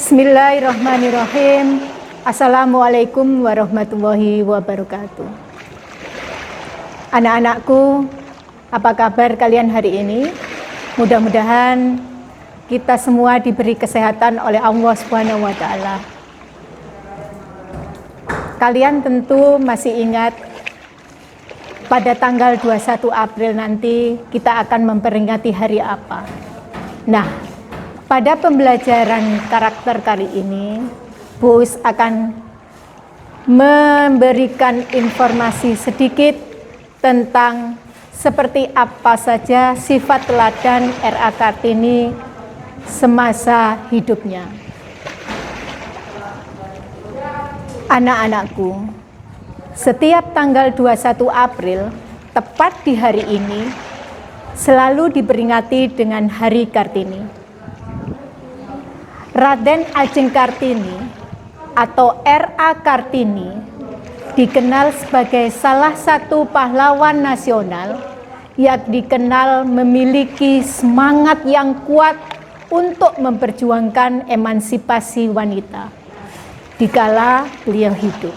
Bismillahirrahmanirrahim. Assalamualaikum warahmatullahi wabarakatuh. Anak-anakku, apa kabar kalian hari ini? Mudah-mudahan kita semua diberi kesehatan oleh Allah Subhanahu wa Ta'ala. Kalian tentu masih ingat pada tanggal 21 April nanti kita akan memperingati hari apa? Nah, pada pembelajaran karakter kali ini, Bu Uus akan memberikan informasi sedikit tentang seperti apa saja sifat teladan R.A. Kartini semasa hidupnya. Anak-anakku, setiap tanggal 21 April, tepat di hari ini, selalu diperingati dengan Hari Kartini. Raden Ajeng Kartini atau R.A. Kartini dikenal sebagai salah satu pahlawan nasional yang dikenal memiliki semangat yang kuat untuk memperjuangkan emansipasi wanita dikala beliau hidup.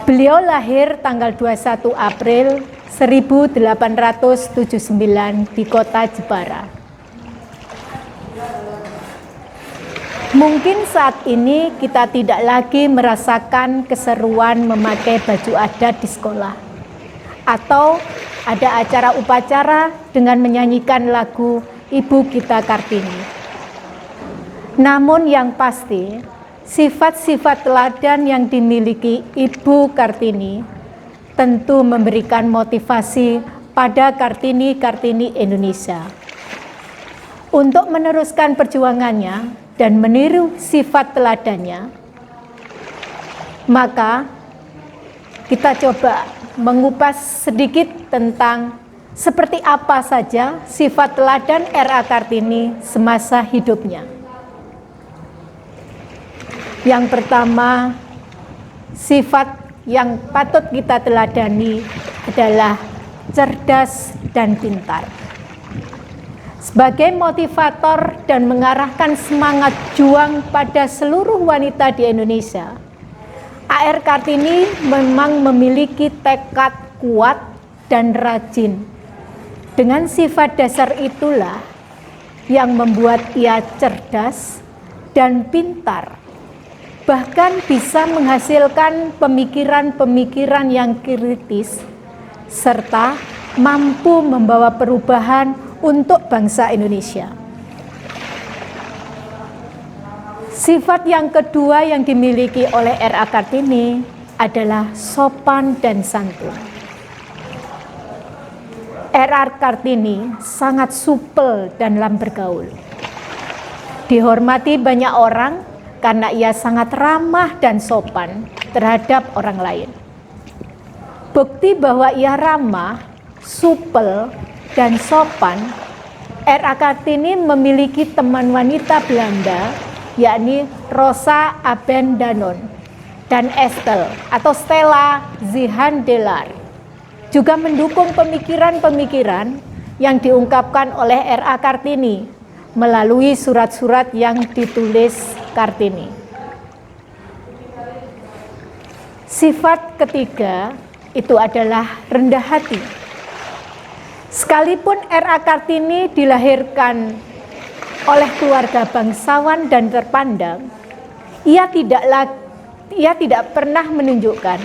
Beliau lahir tanggal 21 April 1879 di kota Jepara. Mungkin saat ini kita tidak lagi merasakan keseruan memakai baju adat di sekolah, atau ada acara upacara dengan menyanyikan lagu Ibu Kita Kartini. Namun yang pasti, sifat-sifat teladan yang dimiliki Ibu Kartini tentu memberikan motivasi pada Kartini-Kartini Indonesia untuk meneruskan perjuangannya dan meniru sifat teladannya. Maka kita coba mengupas sedikit tentang seperti apa saja sifat teladan R.A. Kartini semasa hidupnya. Yang pertama, sifat yang patut kita teladani adalah cerdas dan pintar. Sebagai motivator dan mengarahkan semangat juang pada seluruh wanita di Indonesia, A.R. Kartini memang memiliki tekad kuat dan rajin. Dengan sifat dasar itulah yang membuat ia cerdas dan pintar, bahkan bisa menghasilkan pemikiran-pemikiran yang kritis, serta mampu membawa perubahan untuk bangsa Indonesia. Sifat yang kedua yang dimiliki oleh R.A. Kartini adalah sopan dan santun. R.A. Kartini sangat supel dalam bergaul. Dihormati banyak orang karena ia sangat ramah dan sopan terhadap orang lain. Bukti bahwa ia ramah, supel, dan sopan, R.A. Kartini memiliki teman wanita Belanda, yakni Rosa Abendanon dan Estelle atau Stella Zihandelar. Juga mendukung pemikiran-pemikiran yang diungkapkan oleh R.A. Kartini melalui surat-surat yang ditulis Kartini. Sifat ketiga itu adalah rendah hati. Sekalipun R.A. Kartini dilahirkan oleh keluarga bangsawan dan terpandang, ia tidak pernah menunjukkan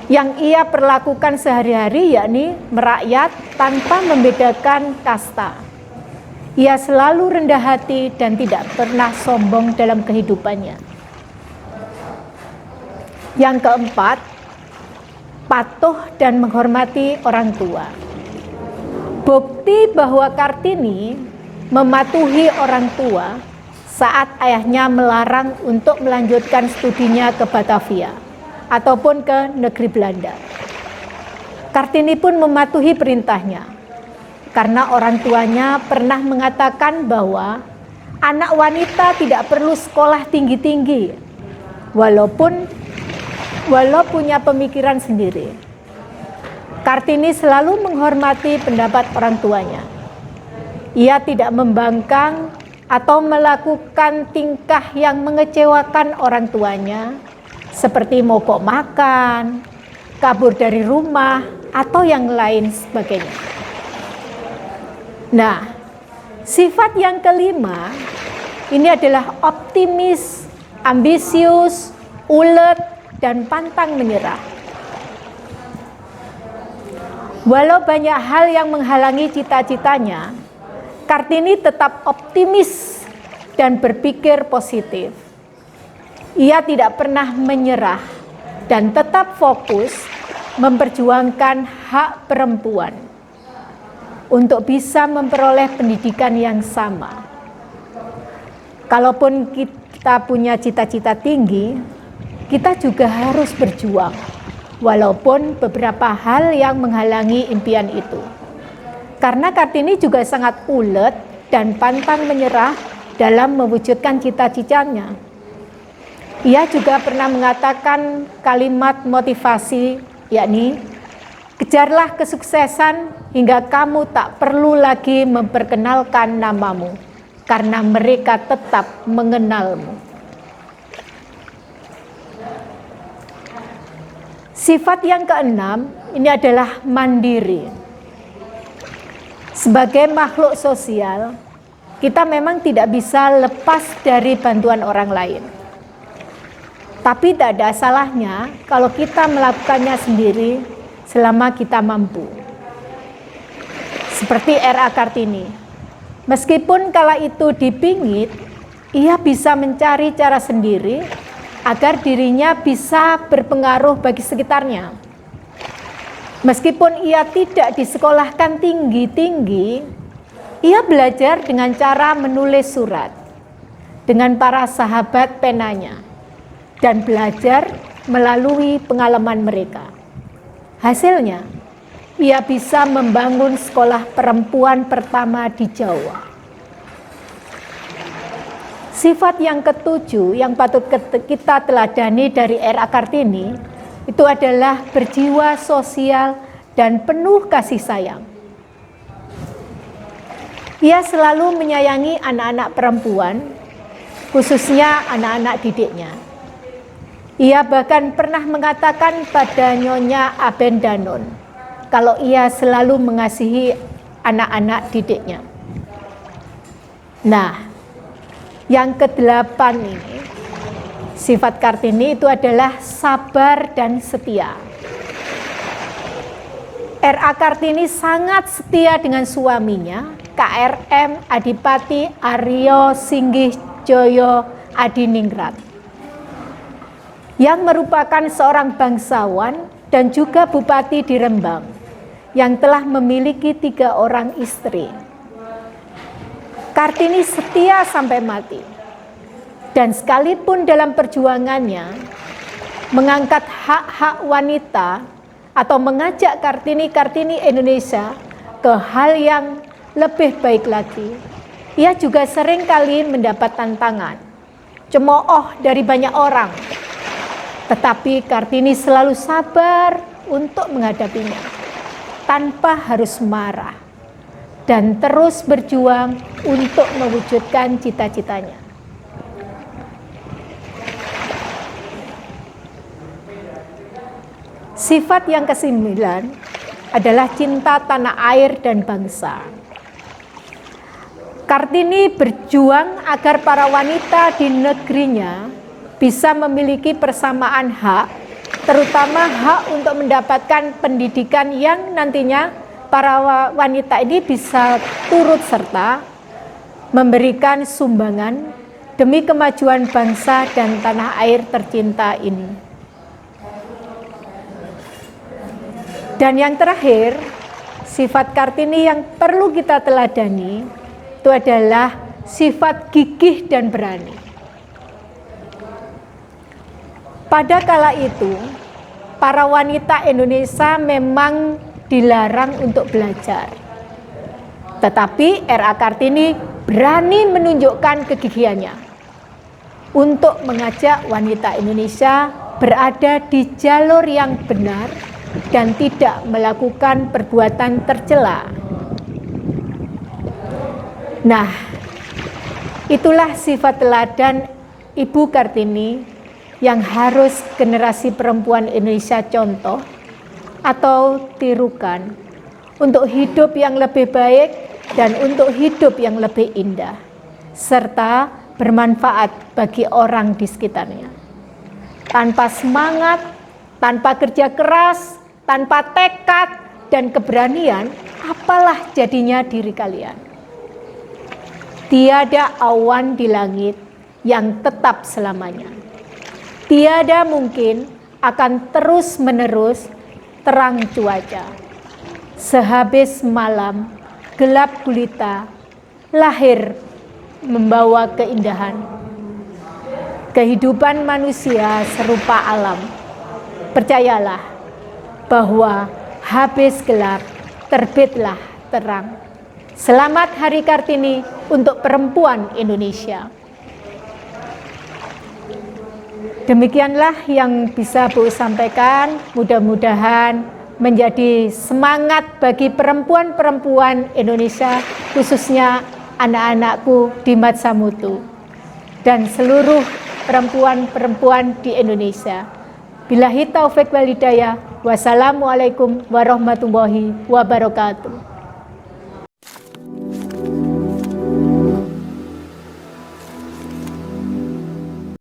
yang ia perlakukan sehari-hari, yakni merakyat tanpa membedakan kasta. Ia selalu rendah hati dan tidak pernah sombong dalam kehidupannya. Yang keempat, patuh dan menghormati orang tua. Bukti bahwa Kartini mematuhi orang tua saat ayahnya melarang untuk melanjutkan studinya ke Batavia ataupun ke negeri Belanda. Kartini pun mematuhi perintahnya karena orang tuanya pernah mengatakan bahwa anak wanita tidak perlu sekolah tinggi-tinggi walau punya pemikiran sendiri. Kartini selalu menghormati pendapat orang tuanya. Ia tidak membangkang atau melakukan tingkah yang mengecewakan orang tuanya, seperti mogok makan, kabur dari rumah, atau yang lain sebagainya. Nah, sifat yang kelima ini adalah optimis, ambisius, ulet, dan pantang menyerah. Walau banyak hal yang menghalangi cita-citanya, Kartini tetap optimis dan berpikir positif. Ia tidak pernah menyerah dan tetap fokus memperjuangkan hak perempuan untuk bisa memperoleh pendidikan yang sama. Kalaupun kita punya cita-cita tinggi, kita juga harus berjuang, walaupun beberapa hal yang menghalangi impian itu. Karena Kartini juga sangat ulet dan pantang menyerah dalam mewujudkan cita-citanya. Ia juga pernah mengatakan kalimat motivasi, yakni, kejarlah kesuksesan hingga kamu tak perlu lagi memperkenalkan namamu, karena mereka tetap mengenalmu. Sifat yang keenam ini adalah mandiri. Sebagai makhluk sosial, kita memang tidak bisa lepas dari bantuan orang lain. Tapi tak ada salahnya kalau kita melakukannya sendiri selama kita mampu. Seperti R.A. Kartini. Meskipun kala itu dipingit, ia bisa mencari cara sendiri agar dirinya bisa berpengaruh bagi sekitarnya. Meskipun ia tidak disekolahkan tinggi-tinggi, ia belajar dengan cara menulis surat dengan para sahabat penanya dan belajar melalui pengalaman mereka. Hasilnya, ia bisa membangun sekolah perempuan pertama di Jawa. Sifat yang ketujuh yang patut kita teladani dari R.A. Kartini itu adalah berjiwa sosial dan penuh kasih sayang. Ia selalu menyayangi anak-anak perempuan, khususnya anak-anak didiknya. Ia bahkan pernah mengatakan pada Nyonya Abendanon kalau ia selalu mengasihi anak-anak didiknya. Nah, yang kedelapan ini, sifat Kartini itu adalah sabar dan setia. R.A. Kartini sangat setia dengan suaminya, KRM Adipati Aryo Singgih Joyo Adiningrat, yang merupakan seorang bangsawan dan juga bupati di Rembang, yang telah memiliki 3 orang istri. Kartini setia sampai mati. Dan sekalipun dalam perjuangannya mengangkat hak-hak wanita atau mengajak Kartini Indonesia ke hal yang lebih baik lagi, ia juga sering kali mendapat tantangan, cemooh dari banyak orang. Tetapi Kartini selalu sabar untuk menghadapinya, tanpa harus marah, dan terus berjuang untuk mewujudkan cita-citanya. Sifat yang ke-9 adalah cinta tanah air dan bangsa. Kartini berjuang agar para wanita di negerinya bisa memiliki persamaan hak, terutama hak untuk mendapatkan pendidikan yang nantinya para wanita ini bisa turut serta memberikan sumbangan demi kemajuan bangsa dan tanah air tercinta ini. Dan yang terakhir, sifat Kartini yang perlu kita teladani itu adalah sifat gigih dan berani. Pada kala itu, para wanita Indonesia memang dilarang untuk belajar. Tetapi R.A. Kartini berani menunjukkan kegigihannya untuk mengajak wanita Indonesia berada di jalur yang benar dan tidak melakukan perbuatan tercela. Nah, Itulah sifat teladan Ibu Kartini yang harus generasi perempuan Indonesia contoh atau tirukan untuk hidup yang lebih baik dan untuk hidup yang lebih indah, serta bermanfaat bagi orang di sekitarnya. Tanpa semangat, tanpa kerja keras, tanpa tekad dan keberanian, apalah jadinya diri kalian? Tiada awan di langit yang tetap selamanya. Tiada mungkin akan terus-menerus terang cuaca. Sehabis malam, gelap gulita, lahir membawa keindahan. Kehidupan manusia serupa alam. Percayalah bahwa habis gelap, terbitlah terang. Selamat Hari Kartini untuk perempuan Indonesia. Demikianlah yang bisa Bu sampaikan, mudah-mudahan menjadi semangat bagi perempuan-perempuan Indonesia, khususnya anak-anakku di Matsamutu dan seluruh perempuan-perempuan di Indonesia. Billahi taufik wal hidayah. Wassalamualaikum warahmatullahi wabarakatuh.